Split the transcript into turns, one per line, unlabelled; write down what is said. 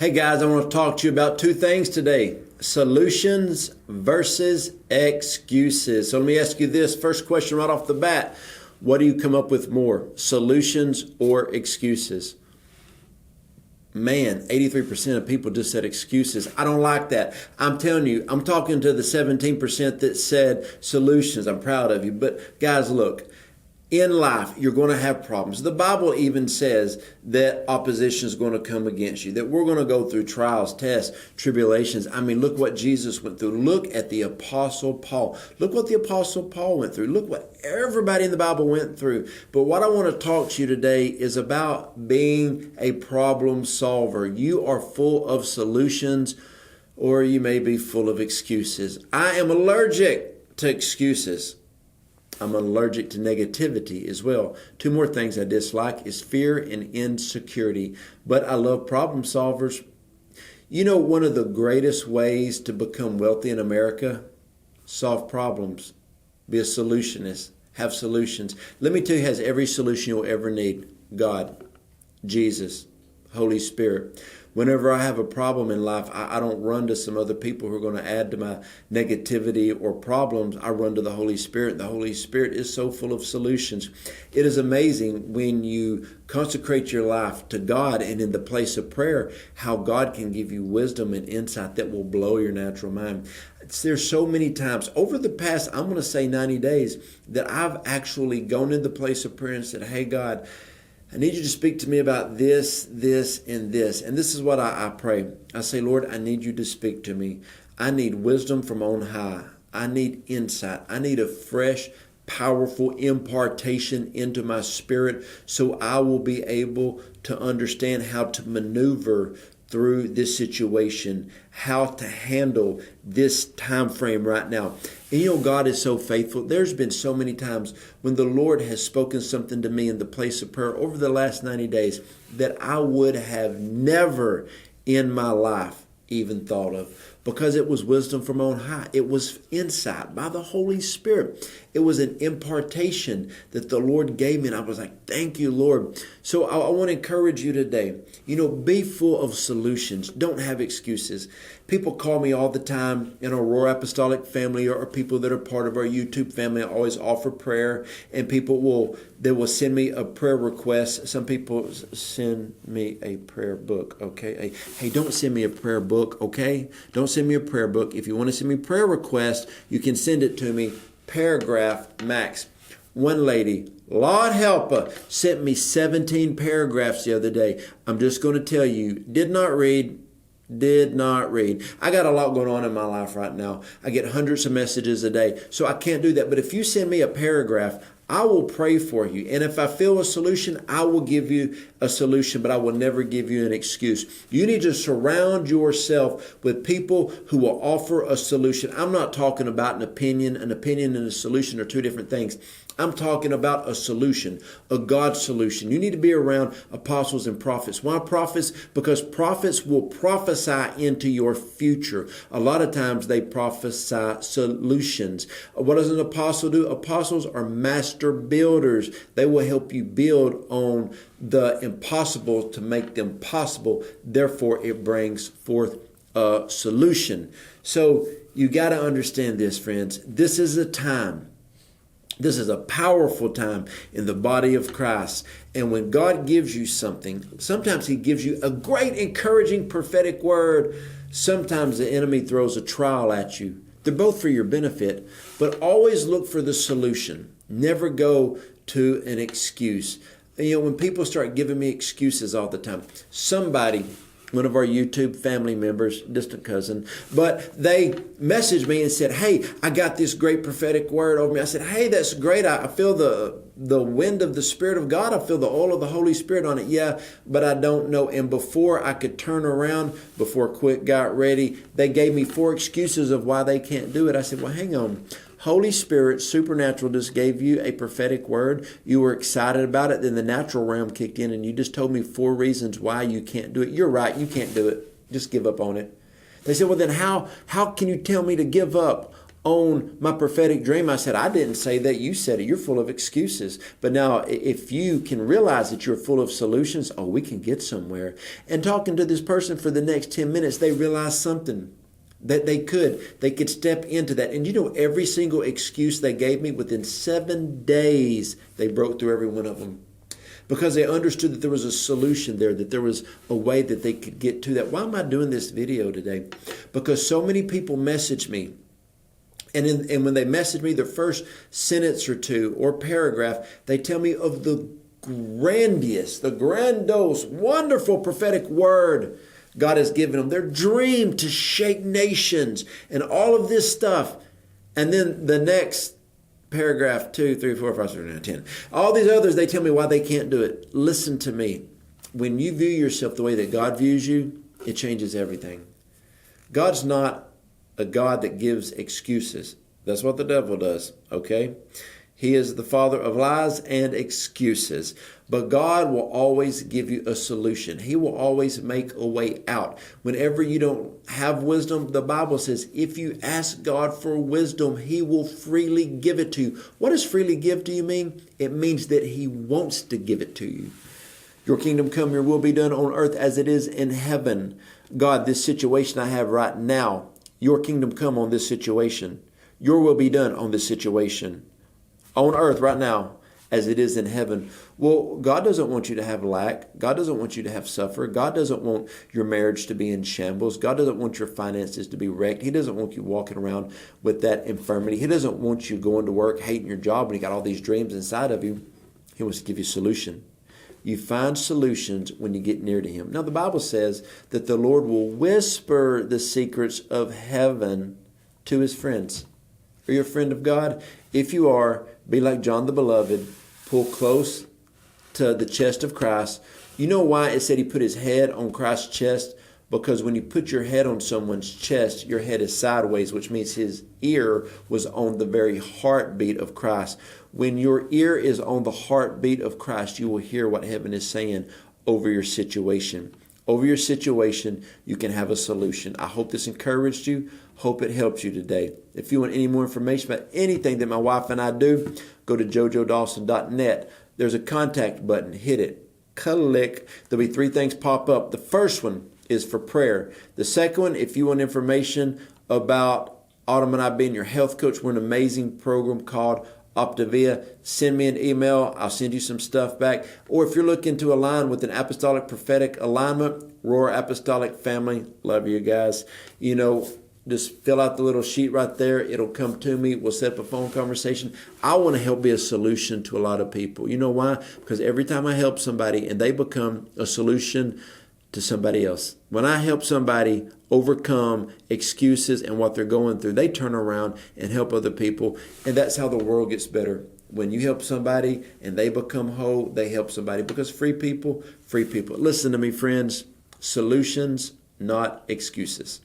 Hey guys, I want to talk to you about two things today. Solutions versus excuses. So let me ask you this. First question right off the bat. What do you come up with more? Solutions or excuses? Man, 83% of people just said excuses. I don't like that. I'm telling you, I'm talking to the 17% that said solutions. I'm proud of you. But guys, look. In life, you're going to have problems. The Bible even says that opposition is going to come against you, that we're going to go through trials, tests, tribulations. I mean, look what Jesus went through. Look at the Apostle Paul. Look what the Apostle Paul went through. Look what everybody in the Bible went through. But what I want to talk to you today is about being a problem solver. You are full of solutions, or you may be full of excuses. I am allergic to excuses. I'm allergic to negativity as well. Two more things I dislike is fear and insecurity. But I love problem solvers. You know, one of the greatest ways to become wealthy in America? Solve problems. Be a solutionist. Have solutions. Let me tell you who has every solution you'll ever need. God, Jesus, Holy Spirit. Whenever I have a problem in life, I don't run to some other people who are going to add to my negativity or problems. I run to the Holy Spirit. The Holy Spirit is so full of solutions. It is amazing when you consecrate your life to God and in the place of prayer, how God can give you wisdom and insight that will blow your natural mind. There's so many times over the past, I'm going to say 90 days, that I've actually gone in the place of prayer and said, hey, God, I need you to speak to me about this, this, and this. And this is what I pray. I say, Lord, I need you to speak to me. I need wisdom from on high. I need insight. I need a fresh, powerful impartation into my spirit so I will be able to understand how to maneuver through this situation, how to handle this time frame right now. And you know, God is so faithful. There's been so many times when the Lord has spoken something to me in the place of prayer over the last 90 days that I would have never in my life even thought of, because it was wisdom from on high. It was insight by the Holy Spirit. It was an impartation that the Lord gave me, and I was like, thank you, Lord. So I want to encourage you today, be full of solutions. Don't have excuses. People call me all the time in our Aurora Apostolic family, or people that are part of our YouTube family. I always offer prayer, and people will send me a prayer request. Some people send me a prayer book, okay? Hey, don't send me a prayer book, okay? Don't send me a prayer book. If you want to send me prayer requests, you can send it to me, paragraph max. One lady, Lord help her, sent me 17 paragraphs the other day. I'm just going to tell you, did not read. I got a lot going on in my life right now. I get hundreds of messages a day, so I can't do that. But if you send me a paragraph, I will pray for you. And if I feel a solution, I will give you a solution, but I will never give you an excuse. You need to surround yourself with people who will offer a solution. I'm not talking about an opinion. An opinion and a solution are two different things. I'm talking about a solution, a God solution. You need to be around apostles and prophets. Why prophets? Because prophets will prophesy into your future. A lot of times they prophesy solutions. What does an apostle do? Apostles are master builders. They will help you build on the impossible to make them possible. Therefore, it brings forth a solution. So you got to understand this, friends. This is a time. This is a powerful time in the body of Christ. And when God gives you something, sometimes He gives you a great, encouraging, prophetic word. Sometimes the enemy throws a trial at you. They're both for your benefit, but always look for the solution. Never go to an excuse. When people start giving me excuses all the time, one of our YouTube family members, distant cousin, but they messaged me and said, hey, I got this great prophetic word over me. I said, hey, that's great. I feel the wind of the Spirit of God. I feel the oil of the Holy Spirit on it. Yeah, but I don't know. And before I could turn around, before Quick got ready, they gave me 4 excuses of why they can't do it. I said, well, hang on. Holy Spirit, supernatural, just gave you a prophetic word. You were excited about it. Then the natural realm kicked in and you just told me 4 reasons why you can't do it. You're right. You can't do it. Just give up on it. They said, well, then how can you tell me to give up on my prophetic dream, I said, I didn't say that, you said it. You're full of excuses. But now if you can realize that you're full of solutions, oh, we can get somewhere. And talking to this person for the next 10 minutes, they realized something. That they could step into that. And you know, every single excuse they gave me, within 7 days, they broke through every one of them. Because they understood that there was a solution there, that there was a way that they could get to that. Why am I doing this video today? Because so many people message me. And when they message me, their first sentence or two or paragraph, they tell me of the grandiose, wonderful prophetic word God has given them, their dream to shake nations and all of this stuff. And then the next paragraph, 2, 3, 4, 5, 6, 7, 8, 10. All these others, they tell me why they can't do it. Listen to me. When you view yourself the way that God views you, it changes everything. God's not a God that gives excuses. That's what the devil does, okay? He is the father of lies and excuses. But God will always give you a solution. He will always make a way out. Whenever you don't have wisdom, the Bible says, if you ask God for wisdom, He will freely give it to you. What does freely give to you mean? It means that He wants to give it to you. Your kingdom come, your will be done on earth as it is in heaven. God, this situation I have right now, your kingdom come on this situation. Your will be done on this situation. On earth right now, as it is in heaven. Well, God doesn't want you to have lack. God doesn't want you to have suffer. God doesn't want your marriage to be in shambles. God doesn't want your finances to be wrecked. He doesn't want you walking around with that infirmity. He doesn't want you going to work, hating your job when you got all these dreams inside of you. He wants to give you a solution. You find solutions when you get near to Him. Now, the Bible says that the Lord will whisper the secrets of heaven to His friends. Are you a friend of God? If you are, be like John the Beloved. Pull close to the chest of Christ. You know why it said He put His head on Christ's chest? Because when you put your head on someone's chest, your head is sideways, which means His ear was on the very heartbeat of Christ. When your ear is on the heartbeat of Christ, you will hear what heaven is saying over your situation. Over your situation, you can have a solution. I hope this encouraged you. Hope it helps you today. If you want any more information about anything that my wife and I do, go to jojodawson.net. There's a contact button. Hit it. Click. There'll be 3 things pop up. The first one is for prayer. The second one, if you want information about Autumn and I being your health coach, we're an amazing program called Optavia. Send me an email. I'll send you some stuff back. Or if you're looking to align with an apostolic prophetic alignment, Roar Apostolic Family. Love you guys. You know, just fill out the little sheet right there. It'll come to me. We'll set up a phone conversation. I want to help be a solution to a lot of people. You know why? Because every time I help somebody and they become a solution to somebody else. When I help somebody overcome excuses and what they're going through, they turn around and help other people. And that's how the world gets better. When you help somebody and they become whole, they help somebody. Because free people, free people. Listen to me, friends. Solutions, not excuses.